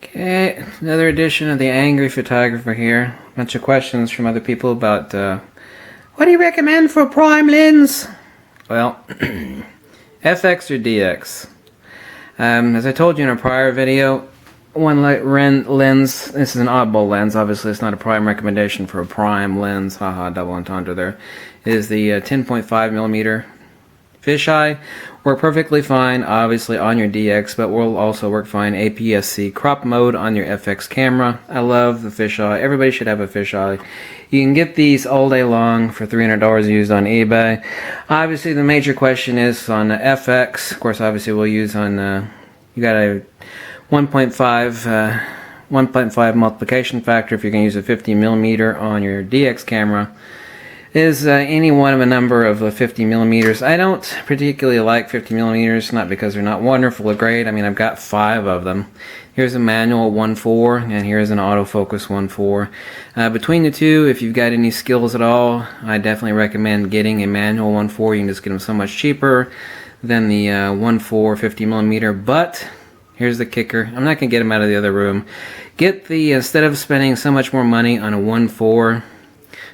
Okay, another edition of the Angry Photographer here. A bunch of questions from other people about what do you recommend for a prime lens? Well, FX or DX? As I told you in a prior video, one lens, this is an oddball lens, obviously it's not a prime recommendation for a prime lens, haha, double entendre there, is the 10.5mm fisheye. Work perfectly fine, obviously, on your DX, but will also work fine APS-C crop mode on your FX camera. I love the fisheye. Everybody should have a fisheye. You can get these all day long for $300 used on eBay. Obviously, the major question is on the FX. Of course, obviously, we'll use on, you got a 1.5 multiplication factor if you're going to use a 50mm on your DX camera. Is any one of a number of 50mm. I don't particularly like 50mm, not because they're not wonderful or great. I mean, I've got 5 of them. Here's a manual 1.4 and here's an autofocus 1.4. Between the two, if you've got any skills at all, I definitely recommend getting a manual 1.4. You can just get them so much cheaper than the 1.4 50mm. But here's the kicker. I'm not going to get them out of the other room. Get the, instead of spending so much more money on a 1.4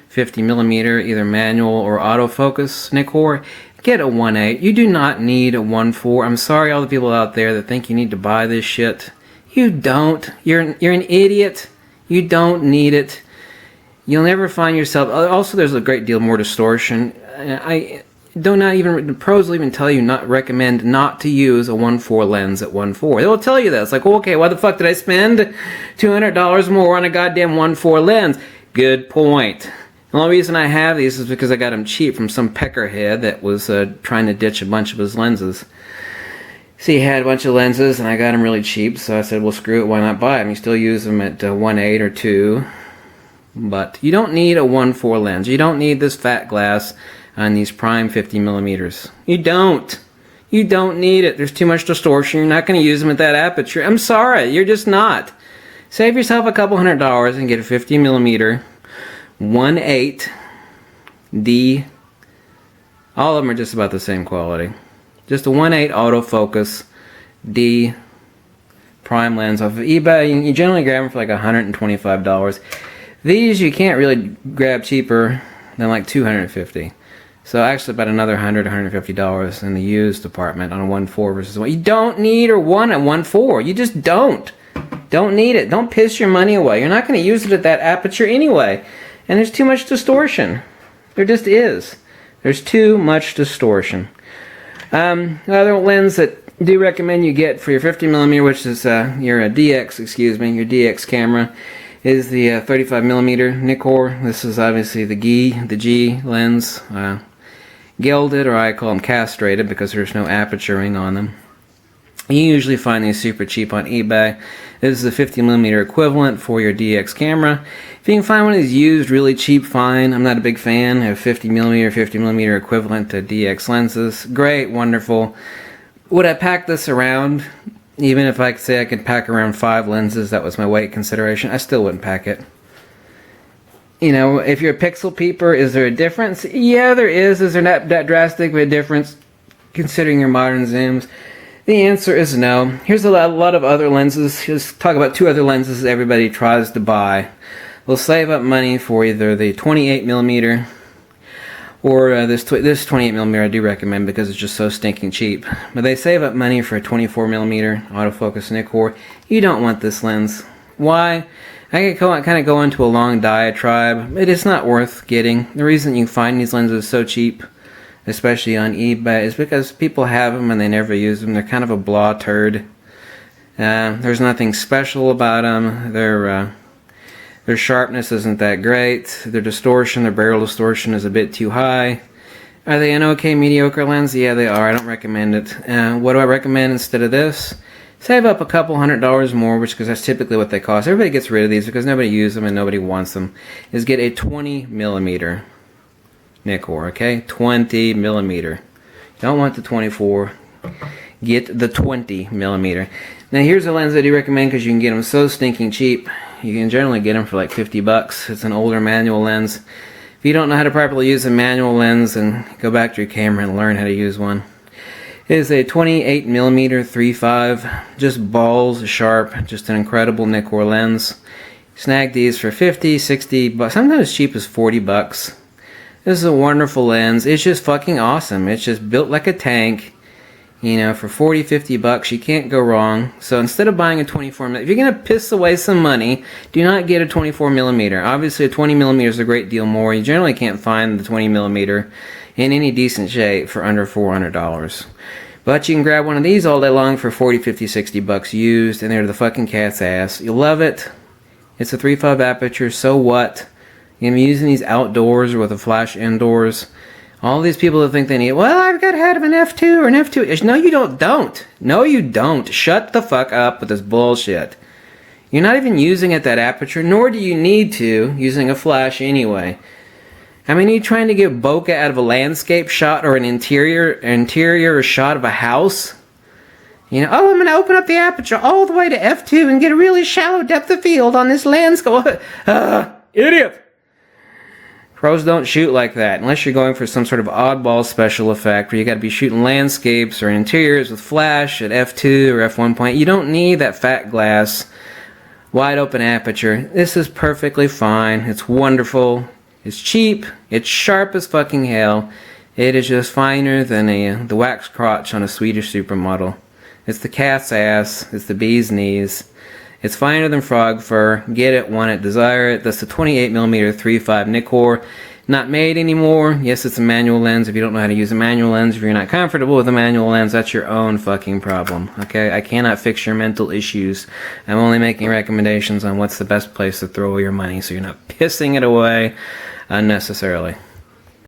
50mm, either manual or autofocus NIKKOR, get a 1.8. You do not need a 1.4. I'm sorry, all the people out there that think you need to buy this shit. You don't. You're an idiot. You don't need it. You'll never find yourself. Also, there's a great deal more distortion. I don't not even the pros will even tell you recommend not to use a 1.4 lens at 1.4. They'll tell you that. It's like, well, okay, why the fuck did I spend $200 more on a goddamn 1.4 lens? Good point. The only reason I have these is because I got them cheap from some peckerhead that was trying to ditch a bunch of his lenses. See, he had a bunch of lenses and I got them really cheap, so I said, well, screw it, why not buy them? You still use them at 1.8 or 2, but you don't need a 1.4 lens. You don't need this fat glass on these prime 50mm. You don't. You don't need it. There's too much distortion. You're not going to use them at that aperture. I'm sorry, you're just not. Save yourself a couple $100 and get a 50mm 1.8 D. All of them are just about the same quality. Just a 1.8 autofocus D prime lens off of eBay. You generally grab them for like $125. These you can't really grab cheaper than like $250. So actually about another $100, $150 in the used department on a 1.4 versus 1. You don't need or want a 1.4. You just don't. Don't need it. Don't piss your money away. You're not going to use it at that aperture anyway. And there's too much distortion. There just is. There's too much distortion. Another lens that I do recommend you get for your 50mm, which is your DX, excuse me, your DX camera, is the 35mm NIKKOR. This is obviously the G lens, gilded, or I call them castrated because there's no aperturing on them. You usually find these super cheap on eBay. This is a 50mm equivalent for your DX camera. If you can find one of these used really cheap, fine. I'm not a big fan of 50mm equivalent to DX lenses. Great, wonderful. Would I pack this around? Even if I could say I could pack around 5 lenses, that was my weight consideration, I still wouldn't pack it. You know, if you're a pixel peeper, is there a difference? Yeah, there is. Is there not that drastic of a difference considering your modern zooms? The answer is no. Here's a lot of other lenses. Just talk about 2 other lenses everybody tries to buy. They'll save up money for either the 28mm or this 28mm I do recommend because it's just so stinking cheap. But they save up money for a 24mm autofocus NIKKOR. You don't want this lens. Why? I could kind of go into a long diatribe. It is not worth getting. The reason you find these lenses so cheap, especially on eBay, is because people have them and they never use them. They're kind of a blah turd. There's nothing special about them. Their sharpness isn't that great. Their distortion, their barrel distortion is a bit too high. Are they an okay mediocre lens? Yeah, they are. I don't recommend it. What do I recommend instead of this? Save up a couple $100 more, because that's typically what they cost. Everybody gets rid of these because nobody uses them and nobody wants them. Is get a 20mm NIKKOR, okay? 20mm. Don't want the 24. Get the 20mm. Now here's a lens I do recommend because you can get them so stinking cheap. You can generally get them for like $50. It's an older manual lens. If you don't know how to properly use a manual lens, then go back to your camera and learn how to use one. is a 28mm 3.5, just balls sharp, just an incredible Nikkor lens. Snagged these for 50, 60 bucks, sometimes as cheap as 40 bucks. This is a wonderful lens. It's just fucking awesome. It's just built like a tank. You know, for 40, 50 bucks, you can't go wrong. So instead of buying a 24mm, if you're going to piss away some money, do not get a 24mm. Obviously, a 20mm is a great deal more. You generally can't find the 20mm in any decent shape for under $400. But you can grab one of these all day long for 40, 50, 60 bucks used, and they're the fucking cat's ass. You'll love it. It's a 3.5 aperture, so what? You're going to be using these outdoors or with a flash indoors. All these people that think they need, well, I've got to have an f2 or an f2. No, you don't. No, you don't. Shut the fuck up with this bullshit. You're not even using at that aperture, nor do you need to, using a flash anyway. I mean, you're trying to get bokeh out of a landscape shot or an interior shot of a house. You know, oh, I'm going to open up the aperture all the way to f2 and get a really shallow depth of field on this landscape. Idiot! Pros don't shoot like that, unless you're going for some sort of oddball special effect where you got to be shooting landscapes or interiors with flash at f2 or f1. You don't need that fat glass, wide open aperture. This is perfectly fine. It's wonderful. It's cheap. It's sharp as fucking hell. It is just finer than the wax crotch on a Swedish supermodel. It's the cat's ass. It's the bee's knees. It's finer than frog fur. Get it, want it, desire it. That's the 28mm 3.5 Nikkor. Not made anymore. Yes, it's a manual lens. If you don't know how to use a manual lens, if you're not comfortable with a manual lens, that's your own fucking problem. Okay? I cannot fix your mental issues. I'm only making recommendations on what's the best place to throw your money so you're not pissing it away unnecessarily.